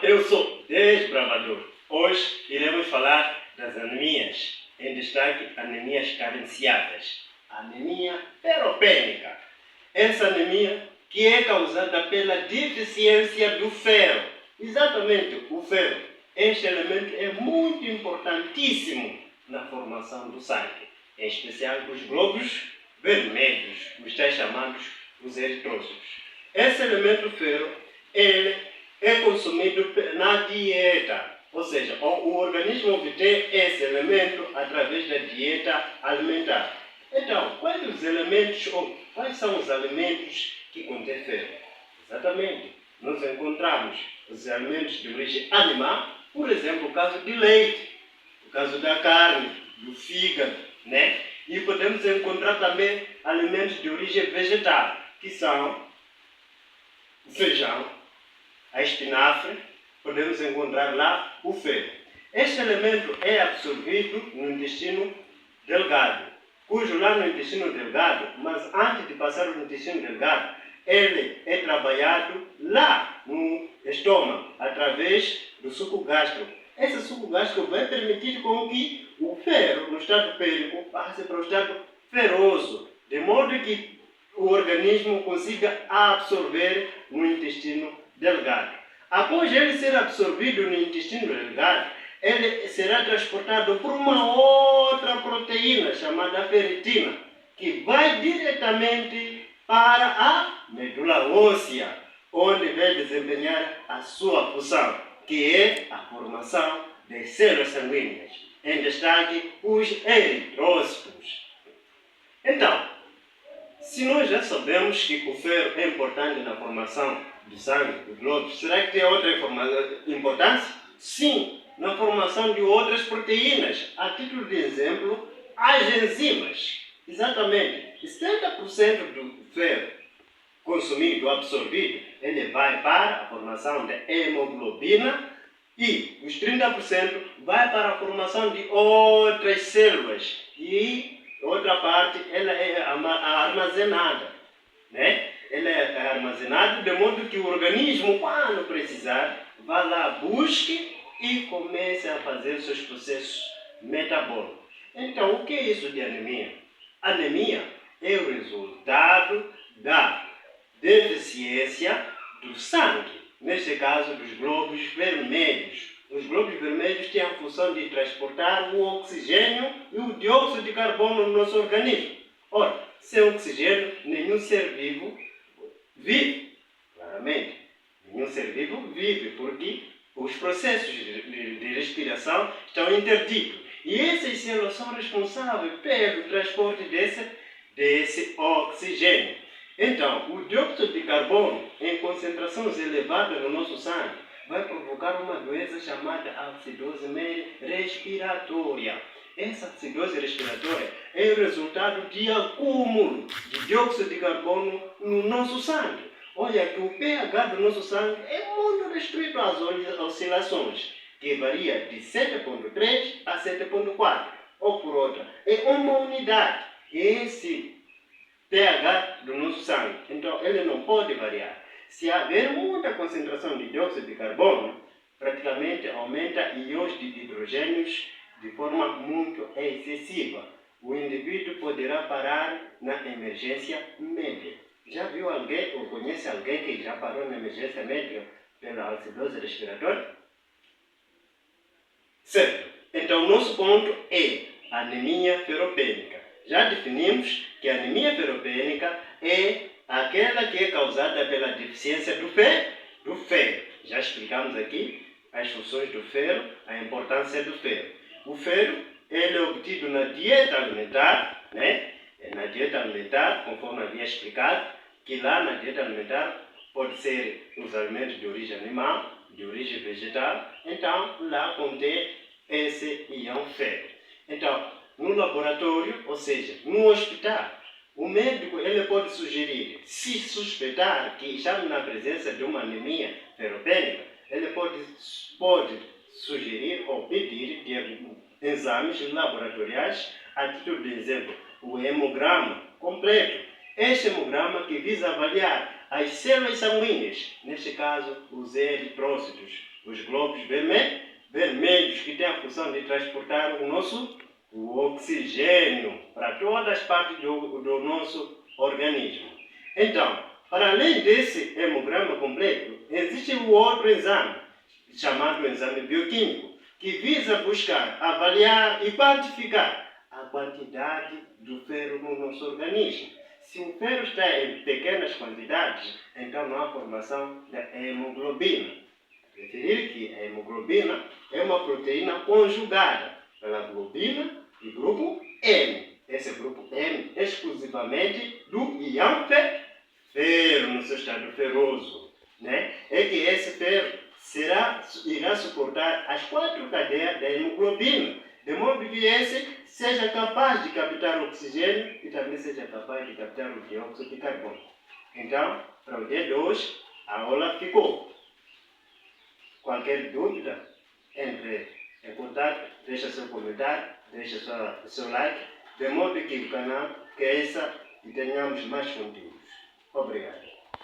eu sou Desbravador. Hoje iremos falar das anemias, em destaque anemias carenciadas. Anemia ferropênica. Essa anemia que é causada pela deficiência do ferro. Exatamente, o ferro. Este elemento é muito importantíssimo na formação do sangue, em especial os glóbulos vermelhos, os tais chamados os eritrócitos. Esse elemento ferro, ele é consumido na dieta, ou seja, o organismo obtém esse elemento através da dieta alimentar. Então, quais são os alimentos que contêm ferro? Exatamente, nós encontramos os alimentos de origem animal, por exemplo, o caso de leite, o caso da carne, do fígado, né? E podemos encontrar também alimentos de origem vegetal, que são o feijão, a espinafre, podemos encontrar lá o ferro. Este elemento é absorvido no intestino delgado, cujo lá no intestino delgado, mas antes de passar no intestino delgado, ele é trabalhado lá no estômago, através do suco gástrico. Esse suco gástrico vai permitir com que o ferro, no estado périco, passe para o estado ferroso, de modo que o organismo consiga absorver no intestino delgado. Após ele ser absorvido no intestino delgado, ele será transportado por uma outra proteína chamada ferritina, que vai diretamente para a medula óssea, onde vai desempenhar a sua função, que é a formação de células sanguíneas, em destaque os eritrócitos. Então, se nós já sabemos que o ferro é importante na formação do sangue, do glóbulos, será que tem outra importância? Sim, na formação de outras proteínas. A título de exemplo, as enzimas. Exatamente, 70% do ferro consumido, absorvido, ele vai para a formação de hemoglobina e os 30% vai para a formação de outras células e outra parte ela é armazenada, né? Ela é armazenada de modo que o organismo, quando precisar, vá lá, busque e comece a fazer seus processos metabólicos. Então, o que é isso de anemia? Anemia é o resultado da deficiência do sangue, neste caso dos glóbulos vermelhos. Os glóbulos vermelhos têm a função de transportar o oxigênio e o dióxido de carbono no nosso organismo. Ora, sem oxigênio, nenhum ser vivo vive. Claramente, nenhum ser vivo vive, porque os processos de respiração estão interditos. E essas células são responsáveis pelo transporte desse oxigênio. Então, o dióxido de carbono, em concentrações elevadas no nosso sangue, vai provocar uma doença chamada acidose respiratória. Essa acidose respiratória é o resultado de acúmulo de dióxido de carbono no nosso sangue. Olha que o pH do nosso sangue é muito restrito às oscilações, que varia de 7,3 a 7,4, ou por outra, é uma unidade. Esse pH do nosso sangue, então ele não pode variar. Se haver muita concentração de dióxido de carbono, praticamente aumenta íons de hidrogênios de forma muito excessiva. O indivíduo poderá parar na emergência médica. Já viu alguém ou conhece alguém que já parou na emergência médica pela acidose respiratória? Certo. Então, o nosso ponto é anemia ferropênica. Já definimos que a anemia ferropênica é aquela que é causada pela deficiência do ferro. Já explicamos aqui as funções do ferro, a importância do ferro. O ferro ele é obtido na dieta alimentar, né? Na dieta alimentar, conforme havia explicado, que lá na dieta alimentar pode ser os alimentos de origem animal, de origem vegetal, então lá contém esse íon ferro. Então, no laboratório, ou seja, no hospital, o médico ele pode sugerir, se suspeitar que estamos na presença de uma anemia ferropênica, ele pode sugerir ou pedir exames laboratoriais, a título de exemplo, o hemograma completo. Este hemograma que visa avaliar as células sanguíneas, neste caso, os eritrócitos, os glóbulos vermelhos, que têm a função de transportar o oxigênio para todas as partes do nosso organismo. Então, para além desse hemograma completo, existe um outro exame, chamado exame bioquímico, que visa buscar, avaliar e quantificar a quantidade do ferro no nosso organismo. Se o ferro está em pequenas quantidades, então não há formação da hemoglobina. Referir que a hemoglobina é uma proteína conjugada pela globina e grupo M. Esse grupo M exclusivamente do íon ferro no seu estado ferroso. Né? É que esse ferro irá suportar as 4 cadeias da hemoglobina, de modo que esse seja capaz de captar o oxigênio e também seja capaz de captar o dióxido de carbono. Então, para o dia de hoje, a aula ficou. Qualquer dúvida, entre em contato, deixa seu comentário, deixa seu like, de modo que o canal cresça e tenhamos mais conteúdos. Obrigado.